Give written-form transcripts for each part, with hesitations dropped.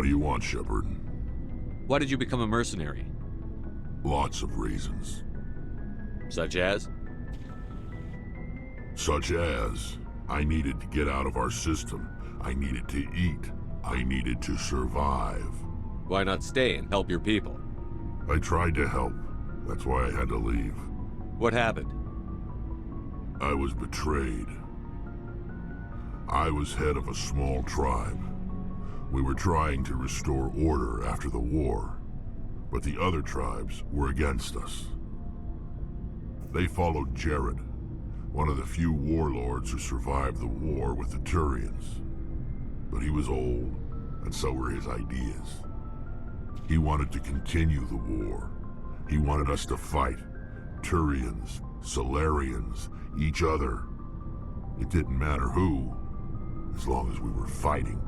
do you want, Shepard? Why did you become a mercenary? Lots of reasons. Such as? Such as, I needed to get out of our system. I needed to eat. I needed to survive. Why not stay and help your people? I tried to help. That's why I had to leave. What happened? I was betrayed. I was head of a small tribe. We were trying to restore order after the war, but the other tribes were against us. They followed Jared, one of the few warlords who survived the war with the Turians. But he was old, and so were his ideas. He wanted to continue the war. He wanted us to fight. Turians, Solarians, each other. It didn't matter who, as long as we were fighting.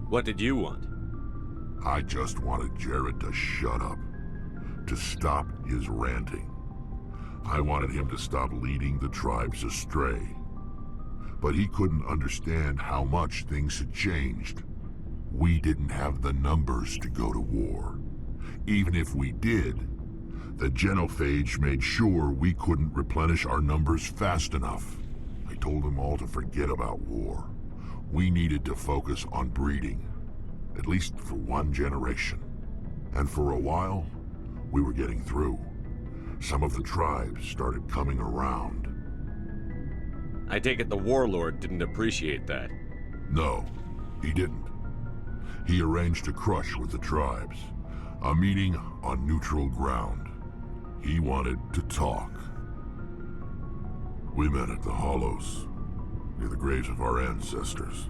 What did you want? I just wanted Jared to shut up, to stop his ranting. I wanted him to stop leading the tribes astray. But he couldn't understand how much things had changed. We didn't have the numbers to go to war. Even if we did, the genophage made sure we couldn't replenish our numbers fast enough. I told them all to forget about war. We needed to focus on breeding, at least for one generation. And for a while, we were getting through. Some of the tribes started coming around. I take it the warlord didn't appreciate that. No, he didn't. He arranged a crush with the tribes, a meeting on neutral ground. He wanted to talk. We met at the Hollows, near the graves of our ancestors.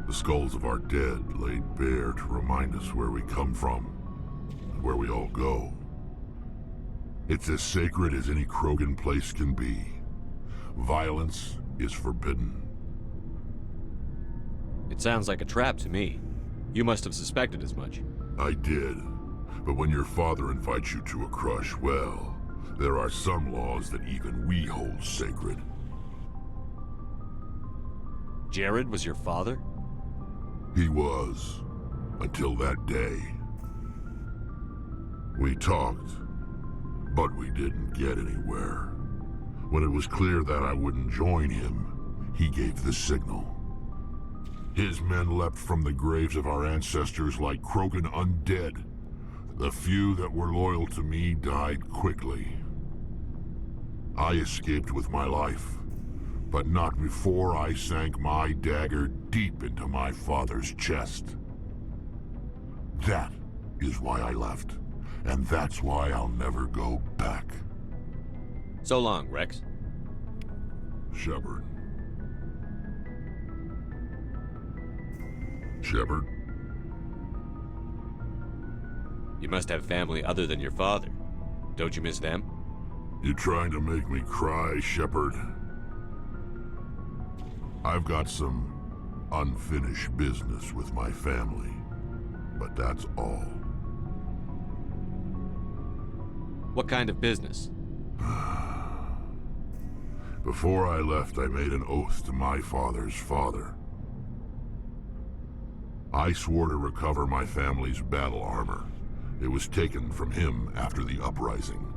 The skulls of our dead laid bare to remind us where we come from, and where we all go. It's as sacred as any Krogan place can be. Violence is forbidden. It sounds like a trap to me. You must have suspected as much. I did. But when your father invites you to a crush, well, there are some laws that even we hold sacred. Jared was your father? He was. Until that day. We talked, but we didn't get anywhere. When it was clear that I wouldn't join him, he gave the signal. His men leapt from the graves of our ancestors like Krogan undead. The few that were loyal to me died quickly. I escaped with my life, but not before I sank my dagger deep into my father's chest. That is why I left, and that's why I'll never go back. So long, Rex. Shepard. Shepard? You must have family other than your father. Don't you miss them? You trying to make me cry, Shepard? I've got some unfinished business with my family, but that's all. What kind of business? Before I left, I made an oath to my father's father. I swore to recover my family's battle armor. It was taken from him after the uprising.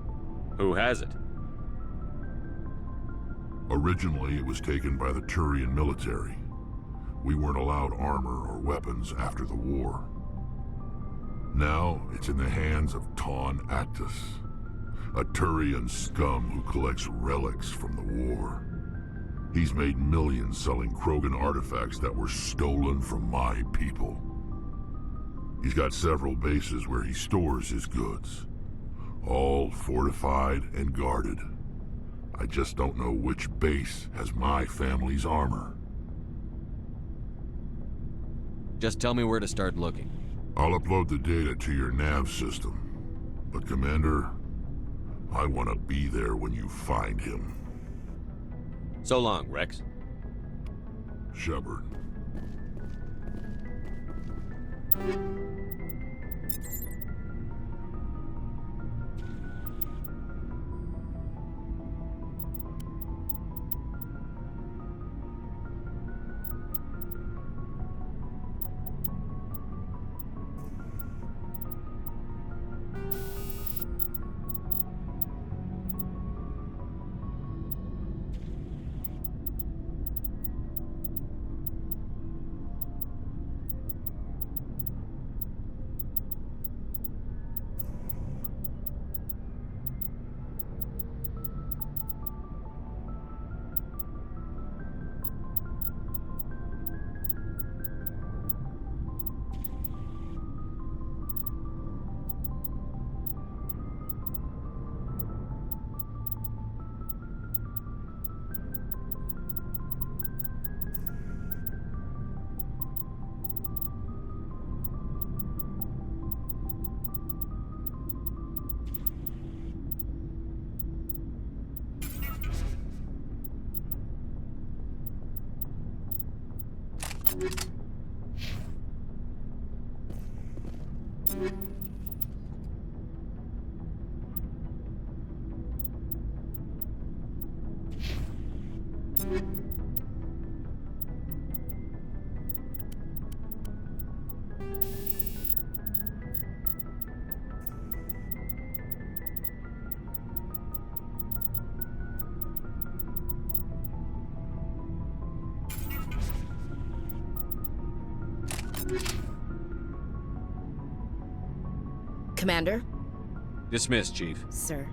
Who has it? Originally, it was taken by the Turian military. We weren't allowed armor or weapons after the war. Now, it's in the hands of Taun Actus, a Turian scum who collects relics from the war. He's made millions selling Krogan artifacts that were stolen from my people. He's got several bases where he stores his goods, all fortified and guarded. I just don't know which base has my family's armor. Just tell me where to start looking. I'll upload the data to your nav system. But Commander, I want to be there when you find him. So long, Rex. Shepard. Commander? Dismissed, Chief. Sir.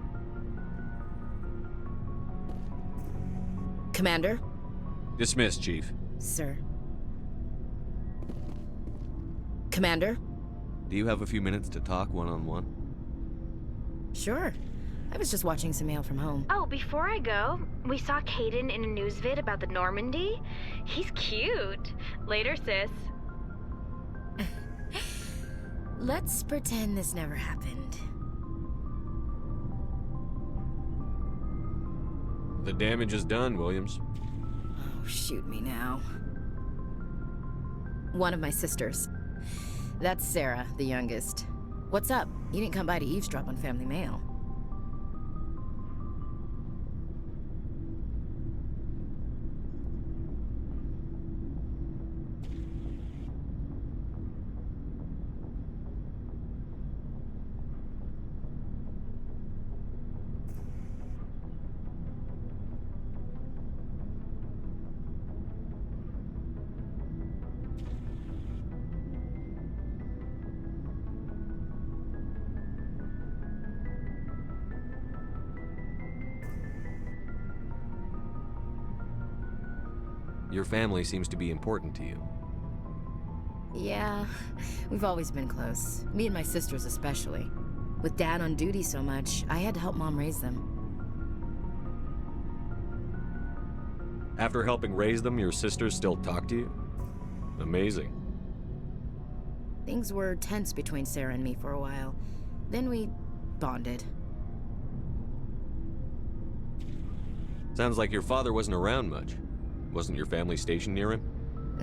Commander? Dismissed, Chief. Sir. Commander? Do you have a few minutes to talk one-on-one? Sure. I was just watching some mail from home. Oh, before I go, we saw Caden in a news vid about the Normandy. He's cute. Later, sis. Let's pretend this never happened. The damage is done, Williams. Oh, shoot me now. One of my sisters. That's Sarah, the youngest. What's up? You didn't come by to eavesdrop on Family Mail. Your family seems to be important to you. Yeah, we've always been close. Me and my sisters especially. With Dad on duty so much, I had to help Mom raise them. After helping raise them, your sisters still talk to you? Amazing. Things were tense between Sarah and me for a while. Then we bonded. Sounds like your father wasn't around much. Wasn't your family stationed near him?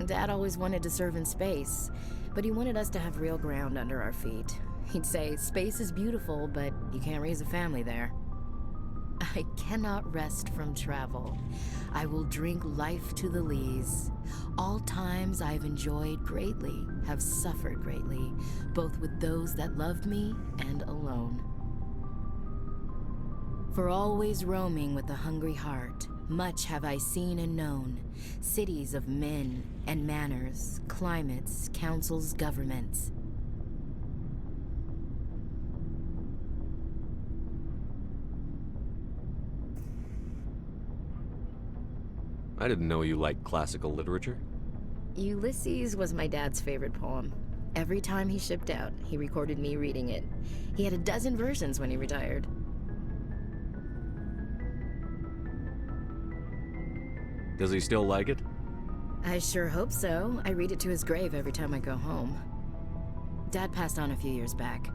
Dad always wanted to serve in space, but he wanted us to have real ground under our feet. He'd say, space is beautiful, but you can't raise a family there. I cannot rest from travel. I will drink life to the lees. All times I've enjoyed greatly, have suffered greatly, both with those that loved me and alone. For always roaming with a hungry heart, much have I seen and known, cities of men and manners, climates, councils, governments. I didn't know you liked classical literature. Ulysses was my dad's favorite poem. Every time he shipped out, he recorded me reading it. He had a dozen versions when he retired. Does he still like it? I sure hope so. I read it to his grave every time I go home. Dad passed on a few years back.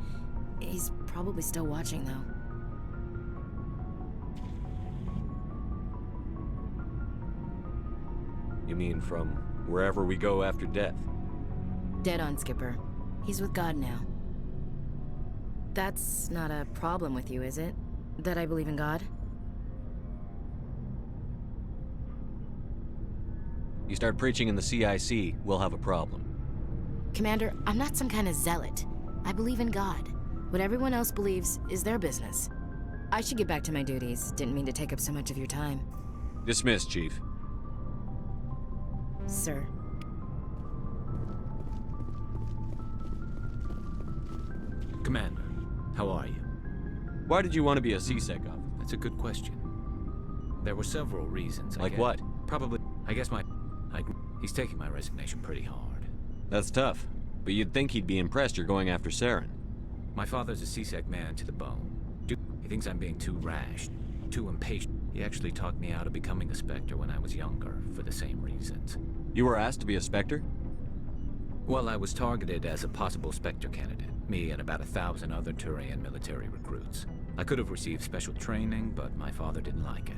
He's probably still watching, though. You mean from wherever we go after death? Dead on, Skipper. He's with God now. That's not a problem with you, is it? That I believe in God? You start preaching in the CIC, we'll have a problem. Commander, I'm not some kind of zealot. I believe in God. What everyone else believes is their business. I should get back to my duties. Didn't mean to take up so much of your time. Dismissed, Chief. Sir. Commander, how are you? Why did you want to be a CSEC officer? That's a good question. There were several reasons. Like what? Probably, I guess he's taking my resignation pretty hard. That's tough. But you'd think he'd be impressed you're going after Saren. My father's a CSEC man to the bone. He thinks I'm being too rash, too impatient. He actually talked me out of becoming a Spectre when I was younger, for the same reasons. You were asked to be a Spectre? Well, I was targeted as a possible Spectre candidate. Me and about 1,000 other Turian military recruits. I could have received special training, but my father didn't like it.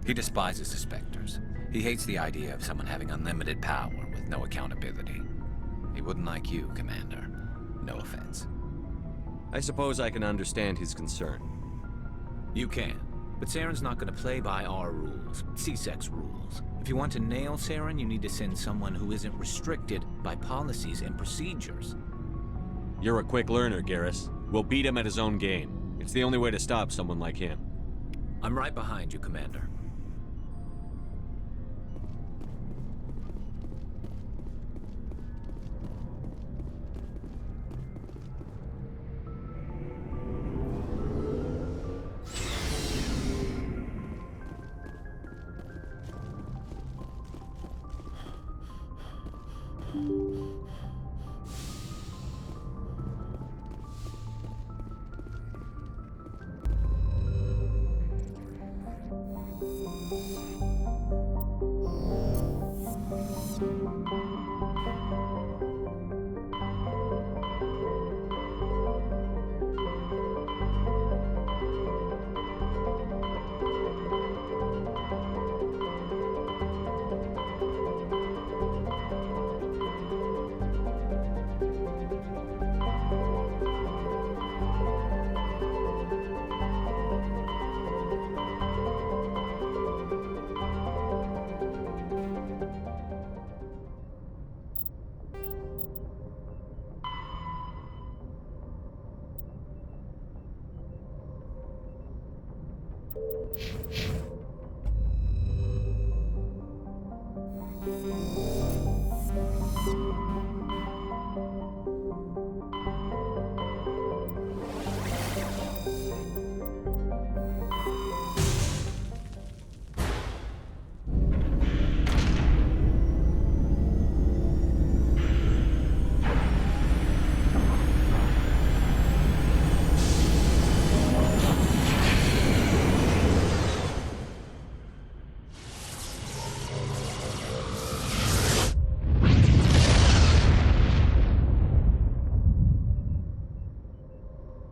He despises the Spectres. He hates the idea of someone having unlimited power with no accountability. He wouldn't like you, Commander. No offense. I suppose I can understand his concern. You can, but Saren's not going to play by our rules, C-Sec's rules. If you want to nail Saren, you need to send someone who isn't restricted by policies and procedures. You're a quick learner, Garrus. We'll beat him at his own game. It's the only way to stop someone like him. I'm right behind you, Commander.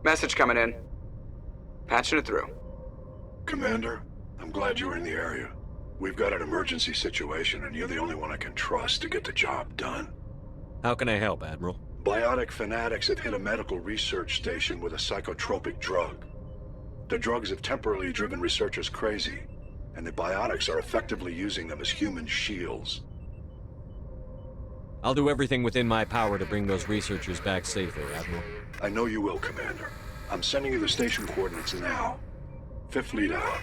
Message coming in. Patching it through. Commander, I'm glad you were in the area. We've got an emergency situation, and you're the only one I can trust to get the job done. How can I help, Admiral? Biotic fanatics have hit a medical research station with a psychotropic drug. The drugs have temporarily driven researchers crazy, and the biotics are effectively using them as human shields. I'll do everything within my power to bring those researchers back safely, Admiral. I know you will, Commander. I'm sending you the station coordinates now. Fifth Fleet out.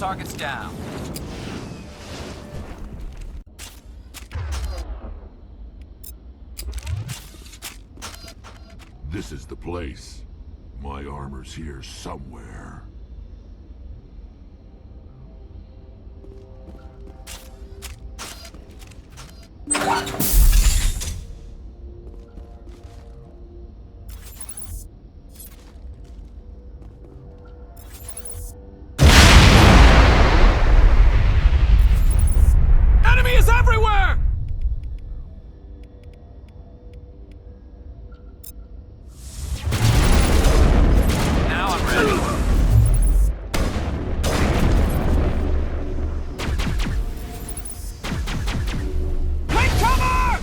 targets down. This is the place. My armor's here somewhere. Enemy is everywhere! Now I'm ready. Take cover!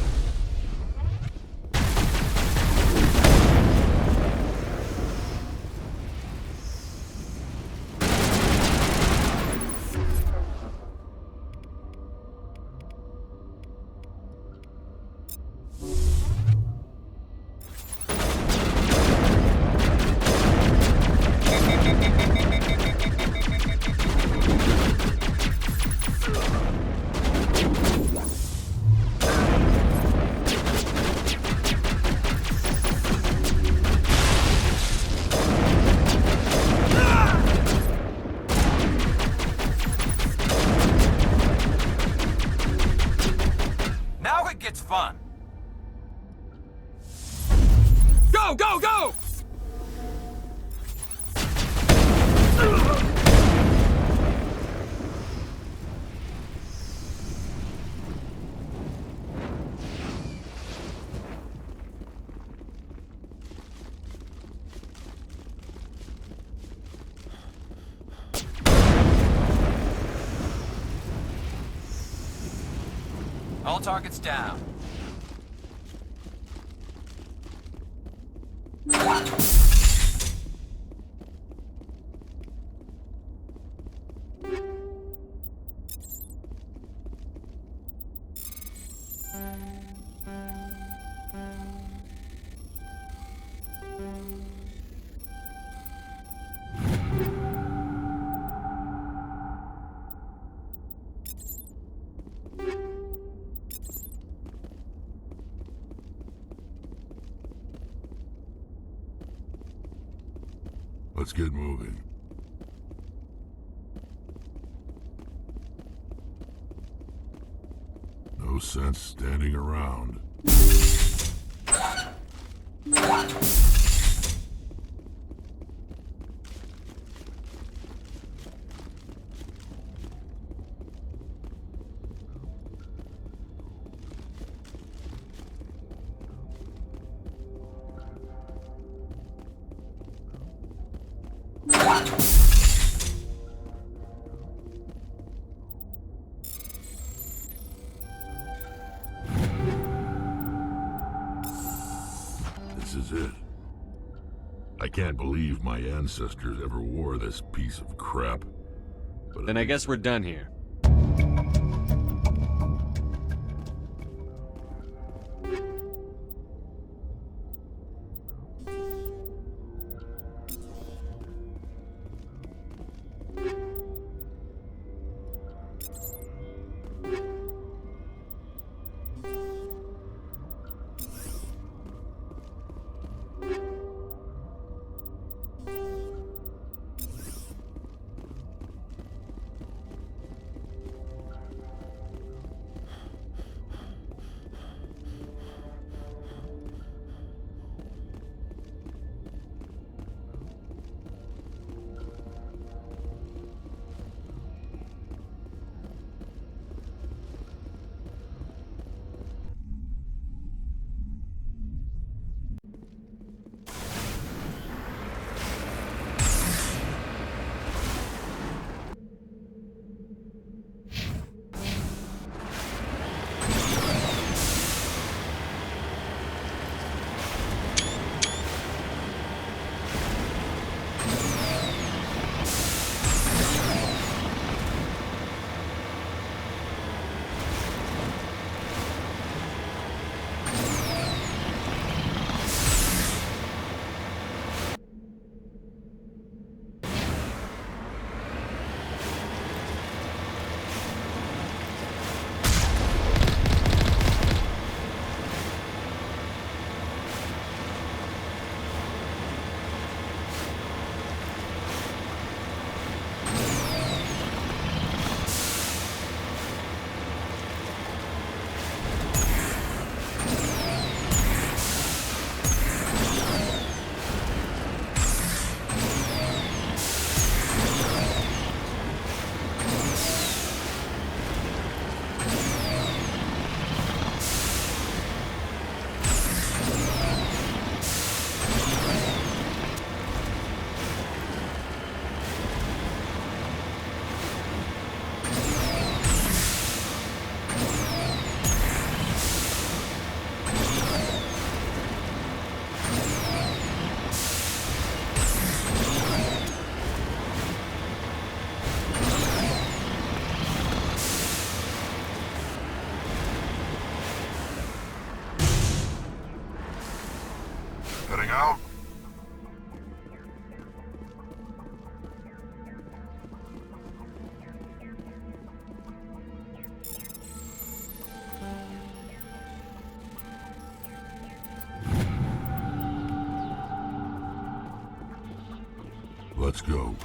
Now it gets fun. Go, go, go! All targets down. Let's get moving. No sense standing around. This is it. I can't believe my ancestors ever wore this piece of crap. But Then I guess we're done here. Heading out. Let's go.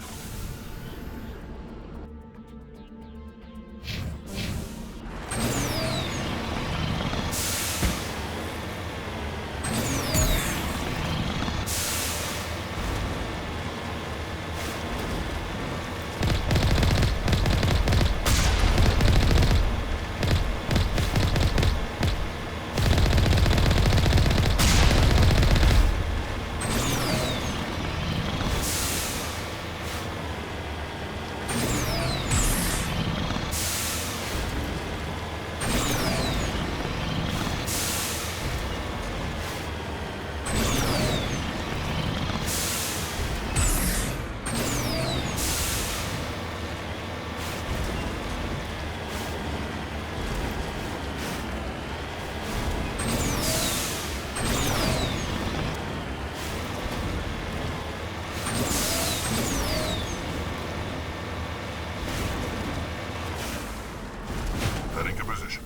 Heading to position.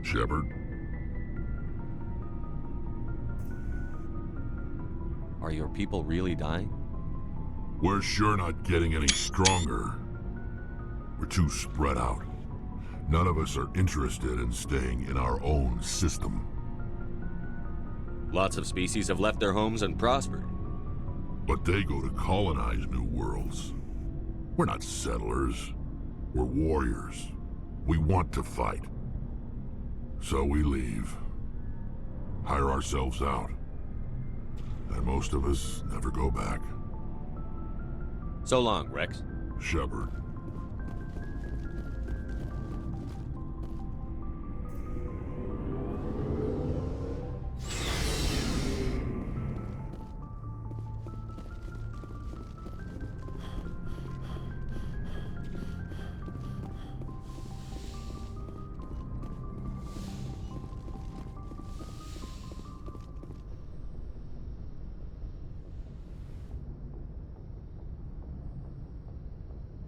Shepard? Are your people really dying? We're sure not getting any stronger. We're too spread out. None of us are interested in staying in our own system. Lots of species have left their homes and prospered. But they go to colonize new worlds. We're not settlers. We're warriors. We want to fight. So we leave. Hire ourselves out. And most of us never go back. So long, Rex. Shepard.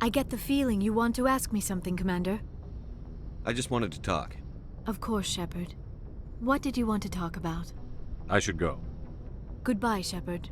I get the feeling you want to ask me something, Commander. I just wanted to talk. Of course, Shepard. What did you want to talk about? I should go. Goodbye, Shepard.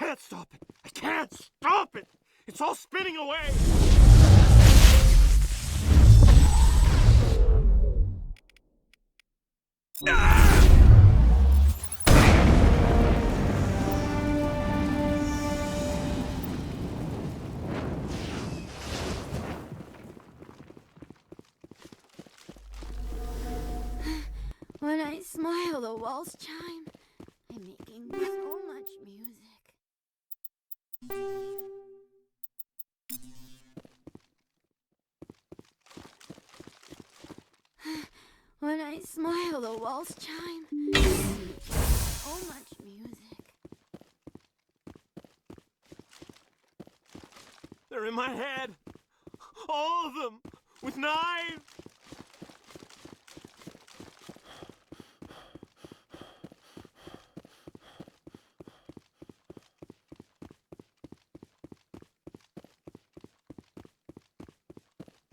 can't stop it! I can't stop it! It's all spinning away! When I smile, the walls chime. I'm making so much music. I smile, the walls chime. I make so much music. They're in my head. All of them. With knives.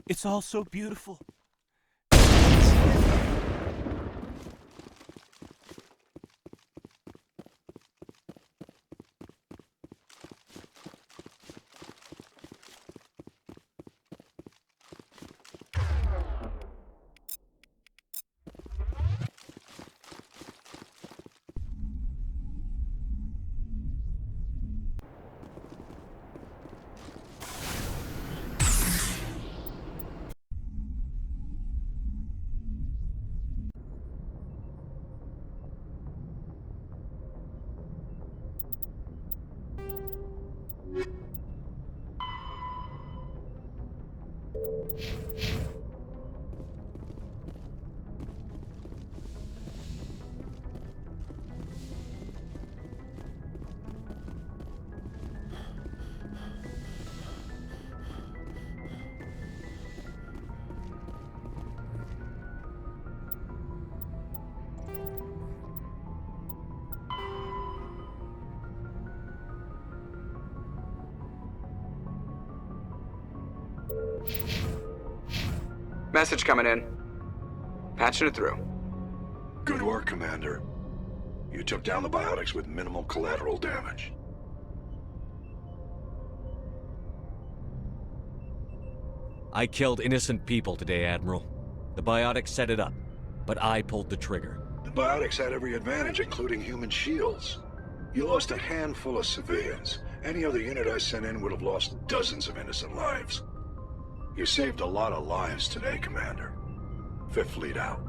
It's all so beautiful. Message coming in. Patching it through. Good work, Commander. You took down the biotics with minimal collateral damage. I killed innocent people today, Admiral. The biotics set it up, but I pulled the trigger. The biotics had every advantage, including human shields. You lost a handful of civilians. Any other unit I sent in would have lost dozens of innocent lives. You saved a lot of lives today, Commander. Fifth Fleet out.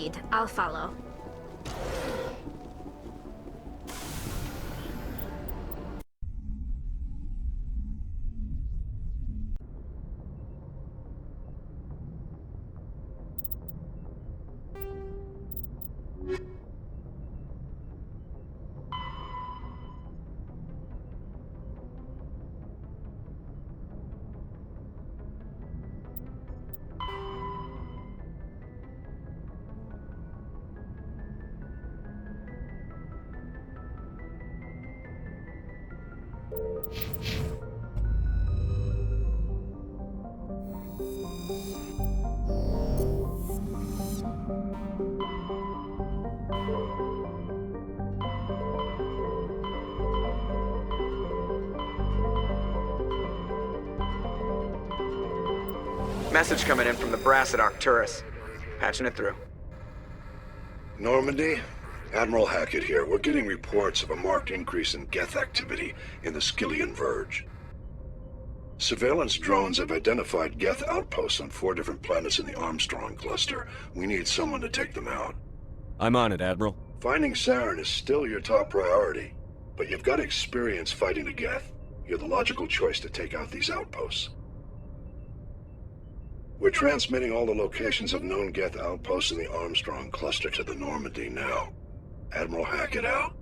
lead. I'll follow. Message coming in from the brass at Arcturus. Patching it through. Normandy? Admiral Hackett here. We're getting reports of a marked increase in Geth activity in the Skyllian Verge. Surveillance drones have identified Geth outposts on 4 different planets in the Armstrong cluster. We need someone to take them out. I'm on it, Admiral. Finding Saren is still your top priority, but you've got experience fighting the Geth. You're the logical choice to take out these outposts. We're transmitting all the locations of known Geth outposts in the Armstrong cluster to the Normandy now. Admiral Hackett out.